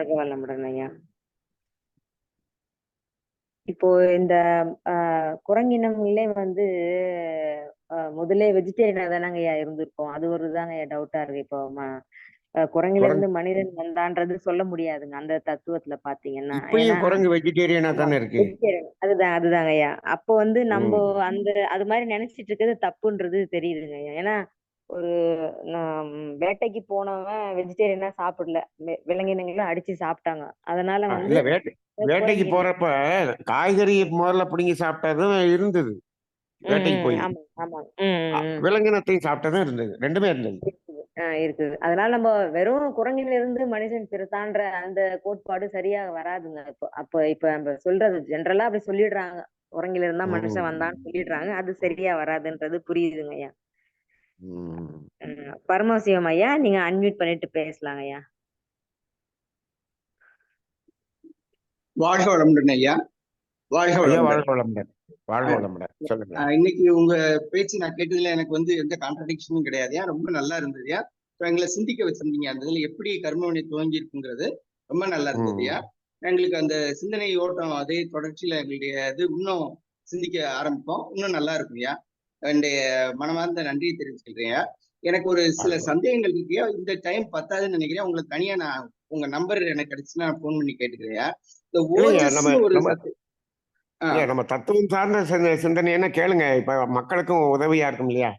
வாழ்க வளமுடன் ஐயா. இப்போ இந்த அ குரங்கினங்களே வந்து முதல்லே வெஜிடேரியனா தானங்க ஐயா இருந்திருக்கோம். அது ஒரு தாங்க ஐயா டவுட்டா இருக்கு. இப்போ குரங்கு குரங்கிலிருந்து மனிதன் வந்தான்றது சொல்ல முடியாதுங்க. அந்த தத்துவத்துல பார்த்தீங்கன்னா. ஏன்னா இப்பயும் குரங்கு வெஜிடேரியனா ஆமா. தானே இருக்கு. வெஜிடேரியன். அதுதாங்க ஐயா. அப்போ வந்து நம்போ ம். அது மாரி நெனச்சிட்டு இருக்கிறது தப்புன்றது தெரியுதுங்க ஐயா. ஏன்னா ஒரு நான் வேட்டைக்கு போனவன் வெஜிடேரியனா சாப்பிடல. விலங்கினங்கள அடிச்சு சாப்பிட்டாங்க. அதனால வந்து இல்ல வேட்டைக்கு குரங்கின் போறப்ப காய்கறி முதல்ல பிடுங்கி சாப்பிட்டதும் இருந்தது. ம், வேட்டைக்கு ம். போய் ஆமாங்க, ஆமாங்க. ம், ம், ம். விலங்கினத்தையும் சாப்பிட்டதும் இருந்தது. ரெண்டுமே இருந்தது. இருக்குது. இருக்குது. அதனால நம்ம வெறும் குரங்கிலிருந்து மனிதன் பிறந்தான்ற அந்த கோட்பாடு சரியா வராதுங்க இப்போ. இப்ப நம்ம சொல்றது ஜெனரலா அப்படி சொல்லிடுறாங்க. குரங்கிலிருந்து தான் மனுஷன் ம். வந்தான்னு சொல்லிடுறாங்க. அது சரியா வராதுன்றது புரியுதுங்க ஐயா. ம். பரமசிவம் ஐயா, நீங்க அன்மியூட் பண்ணிட்டு பேசலாங்க ஐயா. வாழ்க வளமுடன் ஐயா. வாழ்க ஐயா வளமுடன். வாழ்க வளமுடன். வாழ்க வளமுடன். சொல்லுங்க. இன்னைக்கு உங்க பேச்சு நான் கேட்டதுல எனக்கு வந்து எந்த கான்ட்ரடிக்ஷனும் கிடையாதுயா. ரொம்ப நல்லா இருந்ததுயா. எங்களை சிந்திக்க வச்சிருந்தீங்க. அந்த இதுல எப்படி கர்மவினை துவங்கி இருக்குங்கிறது ரொம்ப நல்லா இருந்ததுயா. எங்களுக்கு அந்த சிந்தனை ஓட்டம் அதே தொடர்ச்சியில எங்களுடைய இது இன்னும் சிந்திக்க ஆரம்பிப்போம். இன்னும் நல்லா இருக்கும்யா. என்னுடைய மனமார்ந்த நன்றியை தெரிவிச்சுக்கிறேன். எனக்கு ஒரு சில சந்தேகங்கள் இருக்குயா. இந்த டைம் பத்தாதுன்னு நினைக்கிறேன். உங்களுக்கு தனியா நான் உங்க நம்பர் எனக்கு கிடைச்சுன்னா நான் போன் பண்ணி கேட்டுக்கிறேன். இந்த ஓஜஸ் ஒரு நம்ம தத்துவம் சார்ந்த சிந்தனைன்னா கேளுங்க. இப்ப மக்களுக்கும் உதவியா இருக்கும் இல்லையா?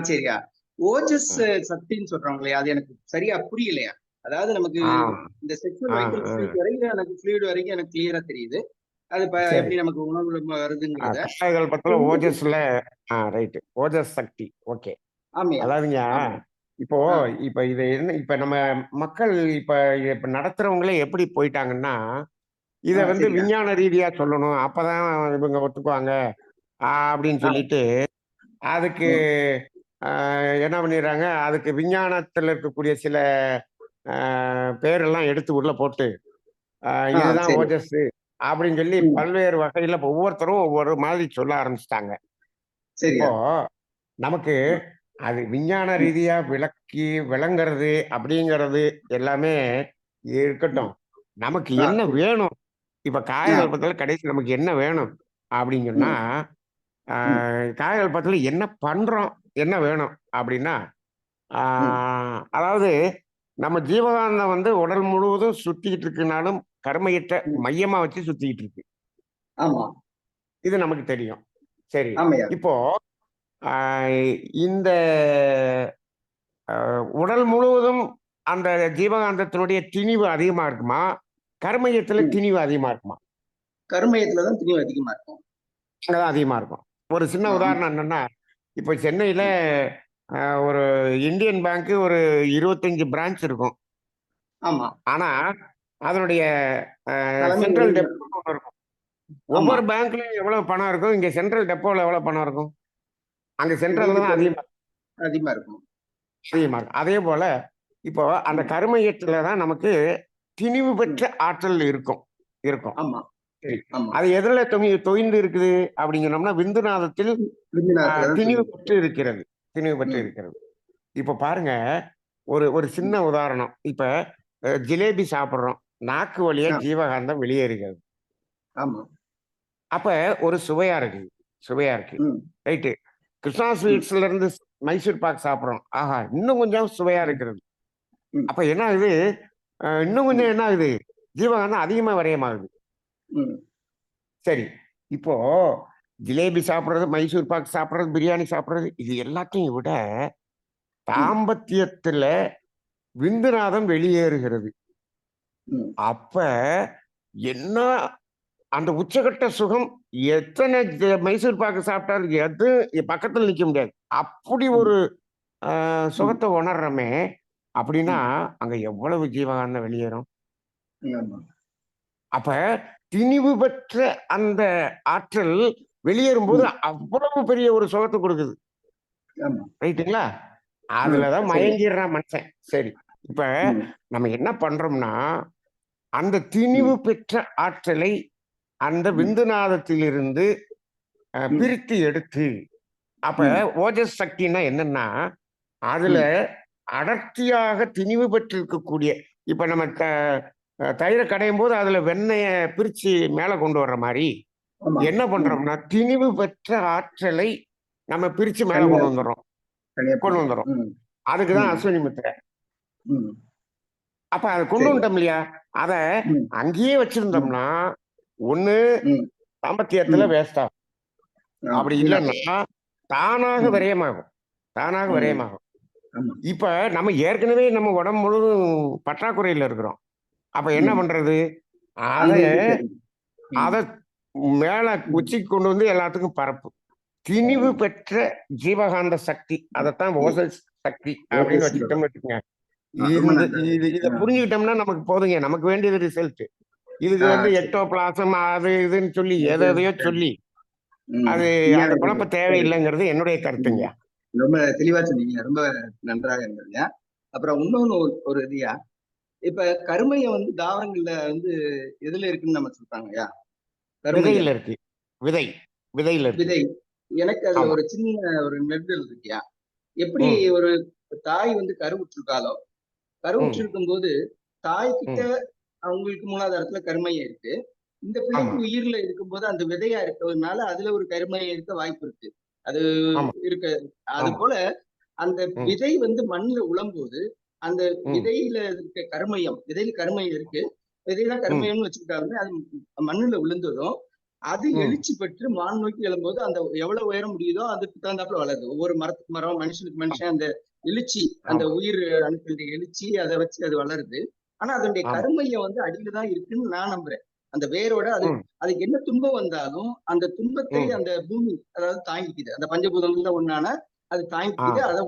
சரியா. ஓஜஸ் சக்தின்னு சொல்றாங்க இல்லையா, அது எனக்கு சரியா புரியலையா. அதாவது நமக்கு இந்த செக்ஷுவல் வைட்டல் ஃப்ளூயிட் வரைக்கும் எனக்கு ஃப்ளூயிட் வரைக்கும் எனக்கு கிளியரா தெரியுது. அது எப்படி நமக்கு உணவுல வருதுங்கிறத காய்கள் பத்தில ஓஜஸ்ல ரைட் ஓஜஸ் சக்தி. ஓகே. அதாவதுங்க இப்போ இப்ப இது என்ன இப்ப நம்ம மக்கள் இப்ப நடத்துறவங்களே எப்படி போயிட்டாங்கன்னா இத வந்து விஞ்ஞான ரீதியா சொல்லணும். அப்பதான் இவங்க ஒத்துக்குவாங்க அப்படின்னு சொல்லிட்டு அதுக்கு என்ன பண்ணிடுறாங்க, அதுக்கு விஞ்ஞானத்துல இருக்கக்கூடிய சில பேரெல்லாம் எடுத்து உள்ள போட்டு இதுதான் ஓஜஸ் அப்படின்னு சொல்லி பல்வேறு வகையில ஒவ்வொருத்தரும் ஒவ்வொரு மாதிரி சொல்ல ஆரம்பிச்சிட்டாங்க. இப்போ நமக்கு அது விஞ்ஞான ரீதியா விளக்கி விளங்குறது அப்படிங்கிறது எல்லாமே இருக்கட்டும். நமக்கு என்ன வேணும்? இப்ப காய்கள் பத்தில கடைசி நமக்கு என்ன வேணும் அப்படின்னு சொன்னா காய்கள் பத்தில என்ன பண்றோம், என்ன வேணும் அப்படின்னா அதாவது நம்ம ஜீவகாந்தம் வந்து உடல் முழுவதும் சுத்திக்கிட்டு இருக்குனாலும் கர்மையற்ற மையமா வச்சு சுத்திக்கிட்டு இருக்கு. இது நமக்கு தெரியும். சரி, இப்போ இந்த உடல் முழுவதும் அந்த ஜீவகாந்தத்தினுடைய திணிவு அதிகமா இருக்குமா, கர்மயத்துல திணிவு அதிகமா இருக்குமா? கர்மயத்துலதான் திணிவு அதிகமா இருக்கும். அங்கதான் அதிகமா இருக்கும். ஒரு சின்ன உதாரணம் என்னன்னா, இப்ப சென்னையில ஒரு இந்தியன் பேங்க் ஒரு 25 பிரான்ச் இருக்கும். ஆனா அதனுடைய சென்ட்ரல் டெப்போ ஒன்று இருக்கும். ஒவ்வொரு பேங்க்லயும் எவ்வளவு பணம் இருக்கும், இங்க சென்ட்ரல் டெப்போல எவ்வளவு பணம் இருக்கும்? அங்க சென்ட்ரல்ல தான் அதிகமா இருக்கும். அதே போல இப்போ அந்த கர்மயத்துல தான் நமக்கு திணிவு பெற்ற ஆற்றல் இருக்கும். அது எதுல தொய்ந்து இருக்குது அப்படின்னு சொன்னோம்னா விந்துநாதத்தில் திணிவு பெற்று இருக்கிறது. இப்ப பாருங்க, ஒரு சின்ன உதாரணம். இப்ப ஜிலேபி சாப்பிடுறோம், நாக்கு வழியா ஜீவகாந்தம் வெளியேறுகிறது. அப்ப ஒரு சுவையா இருக்கு ரைட்டு. கிருஷ்ணா ஸ்வீட்ஸ்ல இருந்து மைசூர் பாக் சாப்பிடுறோம், ஆஹா இன்னும் கொஞ்சம் சுவையா இருக்கிறது. அப்ப என்ன ஆகுது, இன்னும் கொஞ்சம் என்ன ஆகுது, ஜீவகாந்தம் அதிகமா விரயமாகுது. சரி, இப்போ ஜிலேபி சாப்பிடுறது, மைசூர் பாக் சாப்பிடுறது, பிரியாணி சாப்பிடுறது, இது எல்லாத்தையும் விட தாம்பத்தியத்துல விந்துநாதம் வெளியேறுகிறது. அப்ப என்ன அந்த உச்சகட்ட சுகம், எத்தனை மைசூர் பாக்கு சாப்பிட்டாலும் எது பக்கத்துல நிக்க முடியாது. அப்படி ஒரு சுகத்தை உணர்றமே. அப்படின்னா அங்க எவ்வளவு ஜீவகாந்தம் வெளியேறும். அப்ப திணிவு பெற்ற அந்த ஆற்றல் வெளியேறும் போது அவ்வளவு பெரிய ஒரு சுகத்தை கொடுக்குது. ரைட்டுங்களா? அதுலதான் மயங்கிடுறான் மனுஷன். சரி, இப்ப நம்ம என்ன பண்றோம்னா அந்த திணிவு பெற்ற ஆற்றலை அந்த விந்துநாதத்திலிருந்து பிரித்து எடுத்து, அப்ப ஓஜஸ் சக்தினா என்னன்னா அதுல அடர்த்தியாக திணிவு பெற்றிருக்கக்கூடிய, இப்ப நம்ம தயிரை கடையும் போது அதுல வெண்ணெய பிரிச்சு மேல கொண்டு வர்ற மாதிரி ஆமா. என்ன பண்றோம்னா திணிவு பெற்ற ஆற்றலை நம்ம பிரிச்சு மேல தனியா கொண்டு வந்துடுறோம். தனியா கொண்டு பிரிக்கிறோம். வந்துடும். ம். அதுக்குதான் ம். அஸ்வினி முத்திரை. ம். அப்ப அதை கொண்டு சரி. வந்துட்டோம் இல்லையா? அத ம். அங்கேயே ம். வச்சிருந்தோம்னா ஒண்ணு ம். தாம்பத்தியத்துல ம். வேஸ்ட் ஆகும். அப்படி வீணா இல்லைன்னா தானாக ம். விரயமாகும். தானாக ம். விரயமாகும். ஆமா. இப்ப நம்ம ஏற்கனவே நம்ம உடம்பு முழுவதும் பற்றாக்குறையில இருக்கிறோம். அப்ப என்ன ம். பண்றது? அத அங்க இருந்து சரி. ம். அத மேல ம். உச்சிக்கு கொண்டு வந்து எல்லாத்துக்கும் பரப்பு. திணிவு பெற்ற ஜீவகாந்த சக்தி, அதைத்தான் ஓசல் சக்தி அப்படின்னு வச்சுக்கிட்டோம்னு வச்சுக்கோங்க. ரொம்ப இந்த நல்லது. இதை புரிஞ்சுக்கிட்டோம்னா நமக்கு போதுங்க. நமக்கு வேண்டியது ரிசல்ட். இதுக்கு வந்து சரி. எக்டோபிளாசம் அது இதுன்னு சொல்லி அது எதையோ சொல்லி ம். அது விஞ்ஞான அந்த இது. குழப்ப சரி. தேவையில்லைங்கிறது என்னுடைய ம். கருத்துங்க. ரொம்ப தெளிவா சொன்னீங்க. ரொம்ப நன்றாக இருந்ததுங்க. அப்புறம் இன்னொன்னு ஒரு இதுயா, இப்ப கருமையம் வந்து தாவரங்கள்ல வந்து எதுல இருக்குன்னு நம்ம சொல்றாங்கய்யா? கருமையம் விதையில இருக்கு. விதை விதையில இருக்கு. விதை. எனக்கு அதுல ஆமா. ஒரு சின்ன ஒரு நெருடல் இருக்குயா. எப்படி ம் ஒரு தாய் வந்து கருவுற்றிருக்காளோ, ம் கருவுற்றிருக்கும் போது தாய் கிட்ட ம் அவங்களுக்கு மூலாதாரத்துல கருமையம் இருக்கு. இந்த ஆமா பிள்ளைக்கு உயிர்ல இருக்கும்போது அந்த விதையா இருக்கிறதுனால அதுல ஒரு கருமையம் இருக்க வாய்ப்பு இருக்கு. அது ஆமா இருக்க அது ஆமா. போல அந்த ம் விதை வந்து மண்ணுல உழும்போது அந்த ம் விதையில இருக்க கருமையம், விதையில கருமையம் இருக்கு. விதைதான் ம் கருமையம்னு வச்சுக்கிட்டாலுமே அது மண்ணுல விழுந்ததும் அது ம் எழுச்சி பெற்று வான் நோக்கி எழும்போது அந்த எவ்வளவு உயரம் முடியுதோ அதுக்கு தகுந்தாப்புல வளருது. ஒவ்வொரு மரத்துக்கு மரம், மனுஷனுக்கு மனுஷன் அந்த எழுச்சி, அந்த ஆமா உயிர் அணுக்களுடைய எழுச்சி அதை வச்சு அது வளருது. ஆனா அதனுடைய ஆமா. கருமையம் வந்து அடியில தான் இருக்குன்னு நான் நம்புறேன். அந்த வேரோட ம் அதுக்கு என்ன துன்பம் வந்தாலும் அந்த துன்பத்தை ம் அந்த பூமி அதாவது தாங்கிக்குது. அந்த பஞ்சபூதங்கள்ல ஒண்ணான அது ஆ தாங்கிக்குது. அதை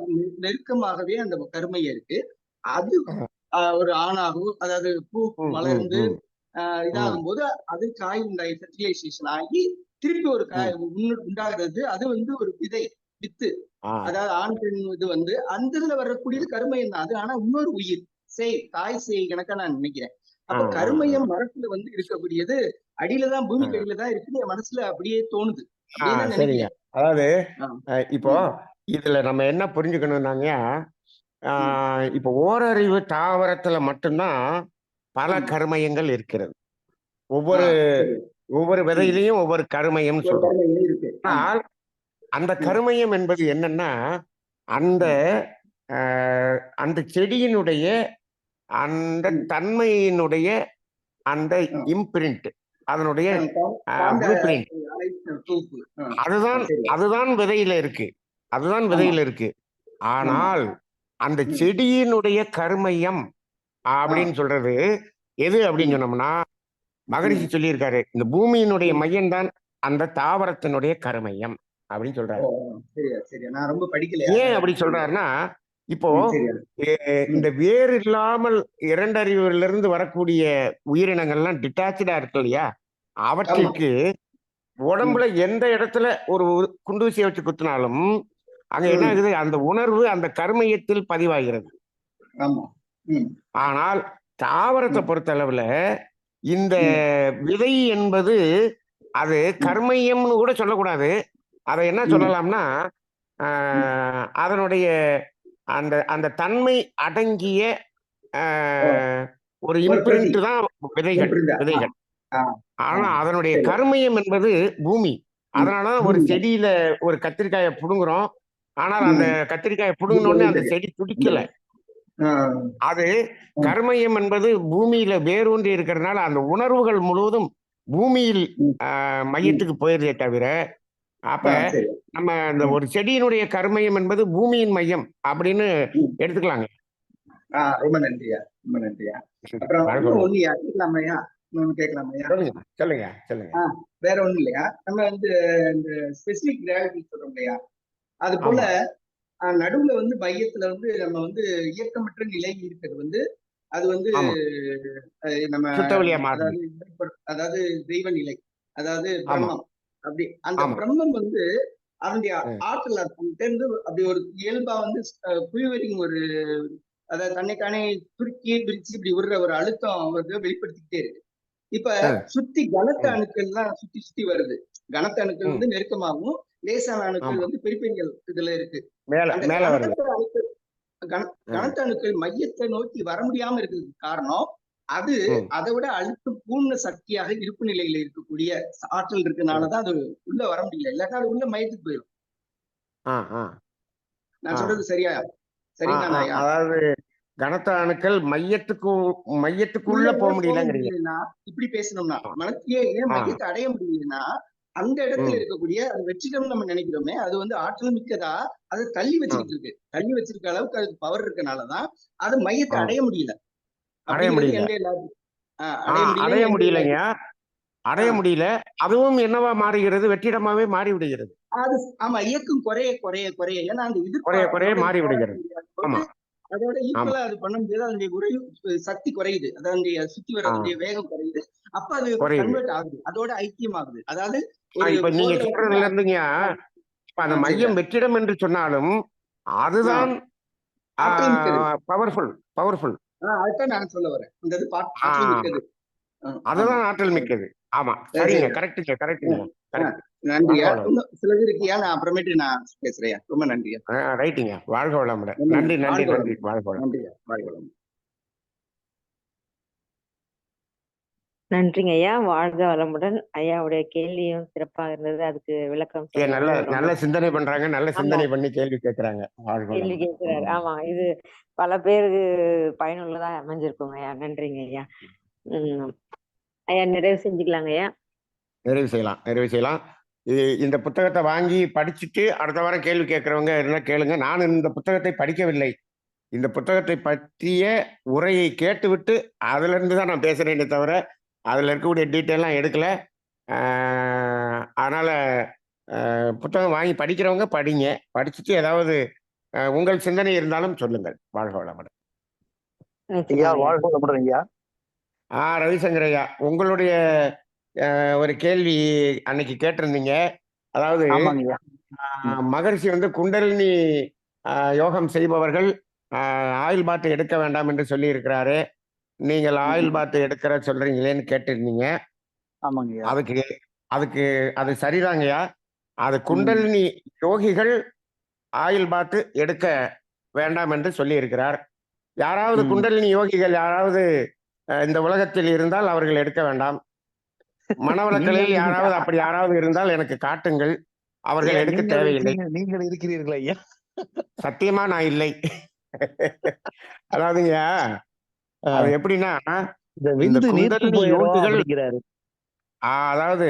நெருக்கமாகவே அந்த கருமையம் இருக்கு. அது ஆ. ஒரு ஆணாகும், அதாவது பூ ம் ம் மலர்ந்து ம் ம் இதாகும் போது அது காய் உண்டாகி ஃபெர்டிலைசேஷன் ஆகி திருப்பி ஒரு காய் ம் உண்டாகிறது. அது வந்து ஒரு விதை, வித்து. ஆ அதாவது ஆண் பெண் இது வந்து அந்த இதுல வரக்கூடியது கருமையம் தான். அது ஆனா இன்னொரு உயிர் தாய் சேய் கணக்கா நான் நினைக்கிறேன். ஆ அப்ப ஆ ஆ கருமையம் மரத்துல வந்து இருக்கக்கூடியது அடியில தான், ஆ. பூமிக்கு அடியில தான் இருக்குன்னு என் மனசுல அப்படியே தோணுது. ஆ அப்படின்னு தான் சரிங்க. நினைக்கிறேன். அதாவது ஆஹ் இப்போ உம் இதுல நம்ம என்ன புரிஞ்சுக்கணும்னாங்க, உம் இப்போ ஓரறிவு தாவரத்துல மட்டும்தான் பல ஆமா. கருமையங்கள் இருக்கிறது. ஒவ்வொரு சரி. ஒவ்வொரு உம் விதையிலையும் ஒவ்வொரு கருமையம் ஒரு சொல்றோம். கருமையம் இருக்கு. ஆமா. ஆனால் அந்த உம் கருமையம் என்பது என்னன்னா, அந்த உம் அந்த செடியினுடைய அந்த உம் தன்மையினுடைய அந்த ஆஹ் இம்பிரிண்ட், அதனுடைய காந்த ப்ளூ பிரிண்ட், தூப்பு. அதுதான் சரி. அதுதான் விதையில இருக்கு. அதுதான் ஆமா. விதையில இருக்கு. ஆமா. ஆனால் அந்த ம். செடியினுடைய கருமையம் ஆ. அப்படின்னு சொல்றது எது அப்படின்னு ம். சொன்னோம்னா, ம். மகரிஷி சொல்லியிருக்காரு, இந்த பூமியினுடைய ம். மையம் தான் அந்த தாவரத்தினுடைய கருமையம் அப்படின்னு ஓ! சொல்றாரு. சரியா, சரியா. நான் ரொம்ப படிக்கலையா? ஏன் அதனால அப்படி எனக்கு தெரியல. சொல்றாருன்னா, இப்போ சரியா. இந்த ம். வேர் இல்லாமல் இரண்டறிவிலிருந்து வரக்கூடிய உயிரினங்கள்லாம் டிட்டாச்சடா இருக்கு இல்லையா? ஆமா. அவற்றிற்கு ம். உடம்புல எந்த இடத்துல ஒரு குண்டூசியை வச்சு குத்துனாலும் அங்க என்ன ம். ஆகுது? அந்த உணர்வு அந்த கருமையத்தில் பதிவாகிறது. ஆமா. ம். ஆனால் தாவரத்தை ம். பொறுத்தளவுல இந்த ம். விதை என்பது அது ம். கர்மயம்னு கூட சொல்லக்கூடாது. அதை என்ன ம். சொல்லலாம்னா, ம். அதனுடைய அந்த அந்த தன்மை அடங்கிய ஓ! ஒரு ஒரு பிரதி. இம்பிரிண்ட் தான் விதைகள் இம்ப்ரிண்ட். ஆ. விதைகள். ஆ. ஆ. ஆனா அதனுடைய சரி. கருமையம் என்பது பூமி. ம். அதனாலதான் ஒரு பூமியில. செடியில ஒரு கத்திரிக்காயை புடுங்குறோம். ஆனால் அந்த ம். கத்திரிக்காயை இது புடுங்கின உடனே அந்த பொருந்தது. செடி இந்த துடிக்கல. ஆ. அது ம். கர்மயம் என்பது பூமியில வேரூன்றி இருக்கிறதுனால அந்த உணர்வுகள் முழுவதும் பூமியில் ம். ம். மையத்துக்கு போயிருதே தவிர, அப்ப சரி. நம்ம அந்த ம். ஒரு செடியினுடைய கர்மயம் என்பது பூமியின் மையம் அப்படின்னு ம். எடுத்துக்கலாங்க. ரொம்ப நன்றியா. ரொம்ப நன்றியா. அப்புறம் இன்னும் வணக்கம். ஒண்ணுயா கேட்கலாமையா? இன்னொன்னு கேட்கலாமையா? சொல்லுங்க சொல்லுங்க சொல்லுங்க. ஆ, வேற ஒண்ணும் இல்லையா? நம்ம வந்து இந்த ஸ்பெசிபிக் கிராவிட்டி சொல்றோம் இல்லையா? அது போல ஆமா நடுவுல வந்து மையத்துல வந்து நம்ம வந்து இயக்கமற்ற நிலை இருக்கிறது வந்து அது வந்து ஆமா. நம்ம சுத்தவழியா மாறுது. அதாவது அதாவது தெய்வ நிலை, அதாவது ஆமா பிரம்மம். அப்படி அந்த ஆமா. பிரம்மம் வந்து அதனுடைய ம். ஆற்றல் தேர்ந்து அப்படி ஒரு இயல்பா வந்து புல்வெளியும் ஒரு அதாவது தன்னைத்தானே சுருக்கி பிரிச்சு இப்படி விடுற ஒரு அழுத்தம் வந்து வெளிப்படுத்திக்கிட்டே இருக்கு. இப்ப ம். சுத்தி கனத்த ம். அணுக்கள் தான் சுத்தி சுத்தி வருது. கனத்த அணுக்கள் ம். வந்து நெருக்கமாகவும், லேசான அணுக்கள் ஆமா. வந்து பெரிபெரியல் இதுல இருக்கு. மேல அந்த மேல வருது. கனத்த அணுக்கள் ம். கனத்த அணுக்கள் மையத்தை நோக்கி வர முடியாம இருக்கிறதுக்கு காரணம் அது ம். அதை விட அழுத்தம் பூர்ண சக்தியாக இருப்பு நிலையில இருக்கக்கூடிய ஆற்றல் இருக்கனாலதான் அது உள்ள வர முடியல. இல்லாட்டா அது உள்ள மயத்துக்கு போயிடும். ஆ ஆ நான் ஆ சொல்றது சரியா? ஆ சரிதானா ஆ ஐயா? அதாவது கனத்த அணுக்கள் மையத்துக்குள்ள உள்ள போக ஏன் போக முடியலங்கிறீங்க. முடியலன்னா, இப்படி பேசணும்னா ஆ மனத்தையே ஏன் ஆ மையத்தை அடைய முடியலன்னா, அந்த இடத்துல ம் இருக்கக்கூடிய அது வெற்றிடம் நம்ம நினைக்கிறோமே, அது வந்து ஆற்றல் மிக்கதா அதை தள்ளி ஆ வச்சுக்கிட்டு இருக்கு. தள்ளி வச்சிருக்க அளவுக்கு அதுக்கு பவர் இருக்கனாலதான் அது மையத்தை ஆ அடைய முடியல அடைய அப்படிங்கிறது முடியல. என்னுடைய லாஜிக். ஆ அடைய முடியல அடைய என்னுடைய முடியலைங்க. லாஜிக். அடைய முடியல. அதுவும் என்னவா மாறுகிறது? வெற்றிடமாவே மாறி விடுகிறது. அது ஆமா, இயக்கம் குறைய குறைய குறைய, ஏன்னா அந்த குறைய குறைய எதிர்ப்பாற்றலோட இது மாறி போராட விடுகிறது. முடியாத போது ஆமா அதோட ஆமா. ஈக்குவலா அது பண்ண முடியாது. அதனுடைய சக்தி குறையுது. அதனுடைய சுத்தி ஆ வரக்கூடிய வேகம் குறையுது. அப்ப அது குறையுது. கன்வெர்ட் ஆகுது, அதோட ஐக்கியம் ஆகுது. அதாவது ஒரு இப்ப நீங்க போர்ல வந்து சொல்றதுல இருந்துங்க, இப்ப அந்த சரியா மையம் வெற்றிடம் என்று சொன்னாலும் அதுதான் ஆற்றல் மிக்கது. Powerful powerful. அதுதான் நான் சொல்ல வரேன். அந்த இது ஆ ஆற்றல் மிக்கது. ஆமா. அதுதான் ஆற்றல் மிக்கது. ஆமா சரி சரிங்க. சரியா. கரெக்டுங்க கரெக்டுங்க கரெக்ட். நன்றியா. வாழ்க வளம். இன்னும் சிலது இருக்கியா, நான் அப்புறமேட்டு நான் பேசுறேன். ரொம்ப நன்றியா. ரைட்டுங்க. வாழ்க வளமுடன். ரொம்ப நன்றி நன்றி. நன்றி வாழ்க நன்றி. வளம். வாழ்க வளம். நன்றியா. வாழ்க வளம். நன்றிங்க ஐயா. வாழ்க வளமுடன். ஐயாவுடைய கேள்வியும் சிறப்பாக இருந்தது. அதுக்கு விளக்கம் நல்ல சொன்னதும் ரொம்ப நல்ல சிந்தனை பண்றாங்க. நல்ல ஆமா. சிந்தனை பண்ணி கேள்வி கேட்கறாங்க. வாழ்க கேள்வி வளமுடன். கேட்கிறாரு. ஆமா. இது பல பேருக்கு பயனுள்ளதா அமைஞ்சிருக்குங்க ஐயா. நன்றிங்க ஐயா. ம். ஐயா நிறைவு செஞ்சுக்கலாங்க ஐயா. நிறைவு செய்யலாம் நிறைவு செய்யலாம். இந்த புத்தகத்தை வாங்கி படிச்சுட்டு அடுத்த வாரம் கேள்வி கேட்கறவங்க என்ன கேளுங்க. நான் இந்த புத்தகத்தை படிக்கவில்லை. இந்த புத்தகத்தை பற்றிய உரையை கேட்டுவிட்டு அதுல இருந்து தான் நான் பேசுறேனே தவிர அதுல இருக்கக்கூடிய டீட்டெயிலாம் எடுக்கல. அதனால புத்தகம் வாங்கி படிக்கிறவங்க படிங்க. படிச்சுட்டு ஏதாவது உங்கள் சிந்தனை இருந்தாலும் சொல்லுங்கள். வாழ்க வளமுடன். ஐயா நிச்சயமாங்க ஐயா. வாழ்க வளமுடன் ஐயா. ரவிசங்கர் ஐயா, உங்களுடைய ஒரு கேள்வி அன்னைக்கு கேட்டிருந்தீங்க. அதாவது ஆமாங்க ஐயா. மகரிஷி வந்து குண்டலினி யோகம் செய்பவர்கள் ஆயில் பாத் எடுக்க வேண்டாம் என்று சொல்லி இருக்கிறாரு. நீங்கள் ஆயில் பாத் எடுக்கிற சொல்றீங்களேன்னு கேட்டிருந்தீங்க. ஆமாங்க ஐயா. அதுக்கு அதுக்கு அது சரிதாங்கய்யா. அது குண்டலினி யோகிகள் ஆயில் பாத் எடுக்க வேண்டாம் என்று சொல்லி இருக்கிறார். யாராவது குண்டலினி யோகிகள் யாராவது இந்த உலகத்தில் இருந்தால் அவர்கள் எடுக்க வேண்டாம். மனவளக்கலையில் யாராவது அப்படி யாராவது இருந்தால் எனக்கு காட்டுங்கள். அவர்கள் எடுக்க தேவையில்லை. நீங்கள் இருக்கிறீர்களா ஐயா? சத்தியமா நான் இல்லை. அதாவதுங்க, அது எப்படின்னா இந்த இந்த விந்து நீர்த்து குண்டலினி போயிடும் யோகிகள் அப்படிங்கிறாரு. அதாவது